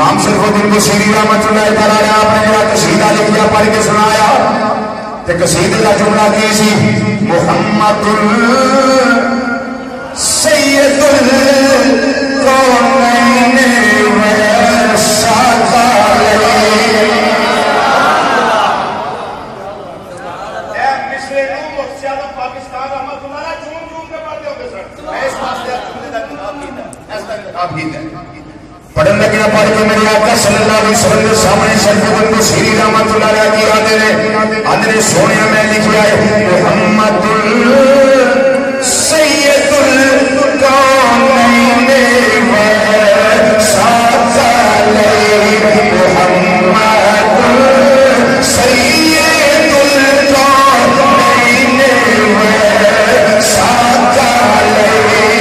امام شریف الدین بصیری رحمۃ اللہ تعالیٰ نے آپ نے جڑا قصیدہ لکھیا پڑھ کے سنایا تے قصیدے کا جملہ کی سی محمد سید الکونین والثقلین پڑھن لگیا پڑھ کے میرے آقا صلی اللہ علیہ وسلم کے سامنے شریف الدین بصیری رحمۃ اللہ علیہ کی آدھے سونے میں لکھیا ہے محمد سید الکونین والثقلین محمد سید الکونین والثقلین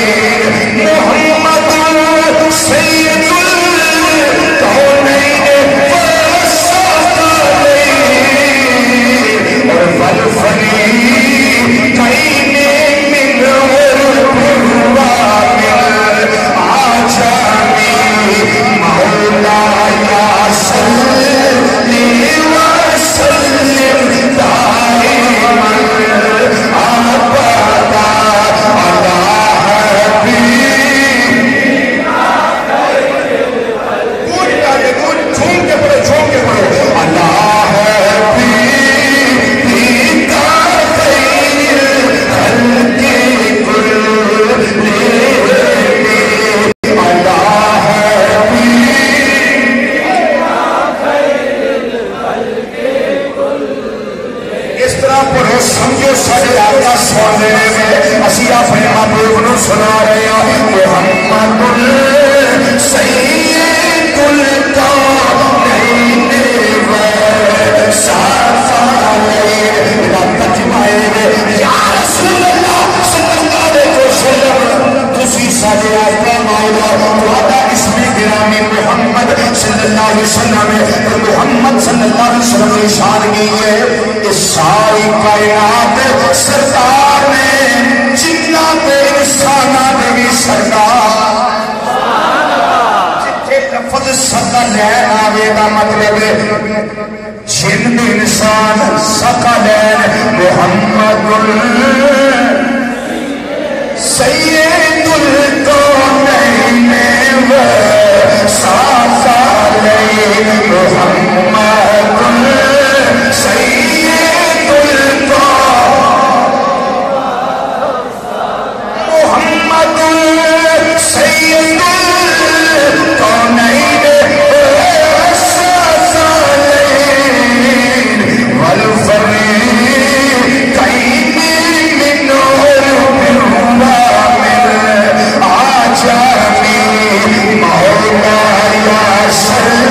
محمد سید محمد صلی اللہ علیہ وسلم نے شان کی ہے اس ساری کائنات سرکار نے جنات انسانات بھی سرکار جتھے لفظ ثقلین آگے کا مطلب جن انسان ثقلین محمد سید الکونین والثقلین محمد سید محمد سید الکونین والثقلین والفریقین من نور بالرامل عجمی مولایا صلی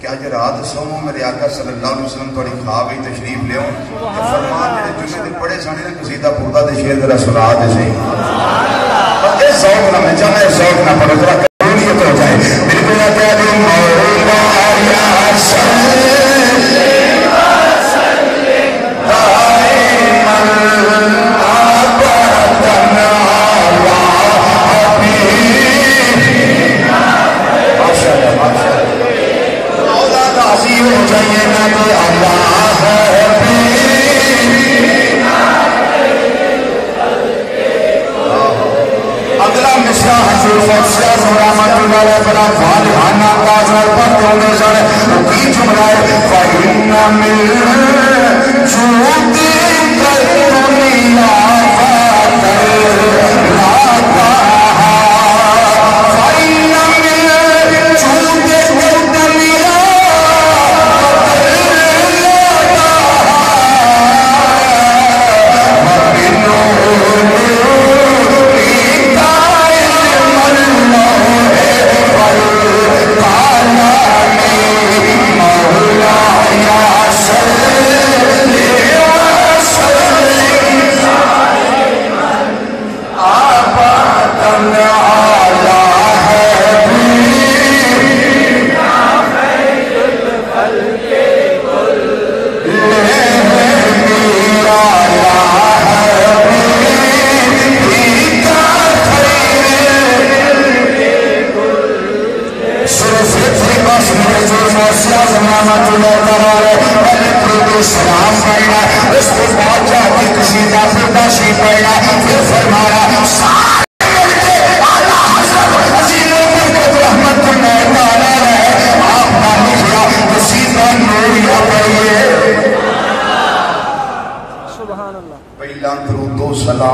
کہ آج رات سومو میرے آقا صلی اللہ علیہ وسلم توڑی خواب ہی تشریف لے ہوں کہ فرمان جڑے جمعے دے بڑے سانے نے قصیدہ پردہ دے شیر ذرا سنا دے سے بس اس ذوق نہ میں چاہنا ہے ذوق نہ پڑھو ذرا قبولیت ہو جائے بالکل نہ کہہ دوں مولا یا صلی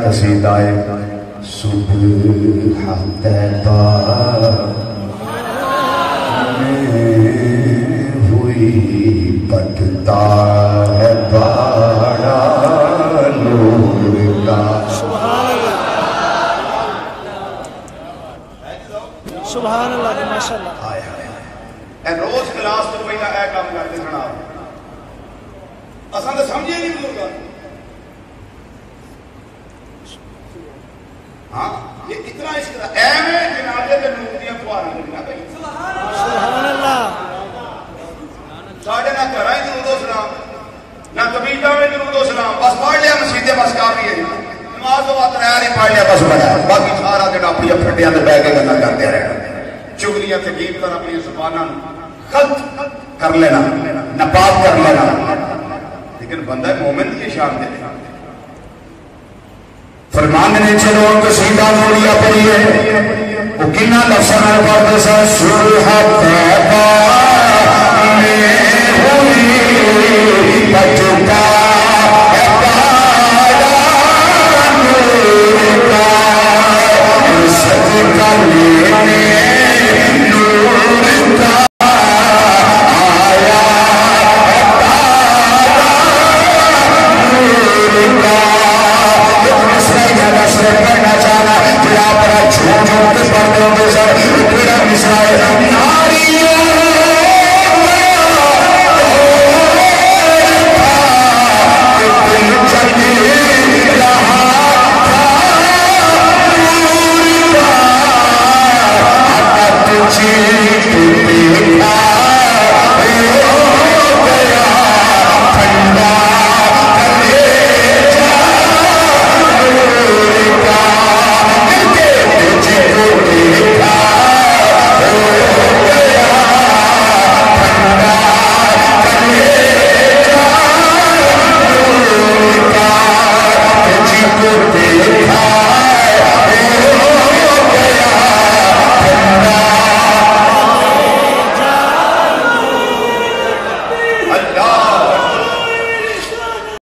قصیدہ صبح طیبہ میں ہوئی پٹتا ہے بڑا نور کا سبحان اللہ ماشاءاللہ اے روز کلاس تو پہلا اے کام کرتے سنا اساں تو سمجھے نہیں بزرگا ہاں یہ اتنا عشق تھا اے میں جنازے تے نور دی فوارا لگنا پئی سبحان اللہ ساڈے نہ گھراں وچ درود و سلام نہ کبیرہ میں درود و سلام بس پڑھ لیا مسجد بس کافی ہے نماز تو وقت رہا نہیں پڑھ لیا بس بڑا باقی سارا دن اپنی پھٹیاں تے بیٹھ کے گلاں کرتے رہنا چغلیاں تے غیبتاں اپنی زباناں خلط کر لینا نپاک کر لینا لیکن بندہ مومن کی شان دے فرمان نے چلو قصیدہ نوریا پڑھیے وہ کنا لفظاں پڑھتے سن سورہ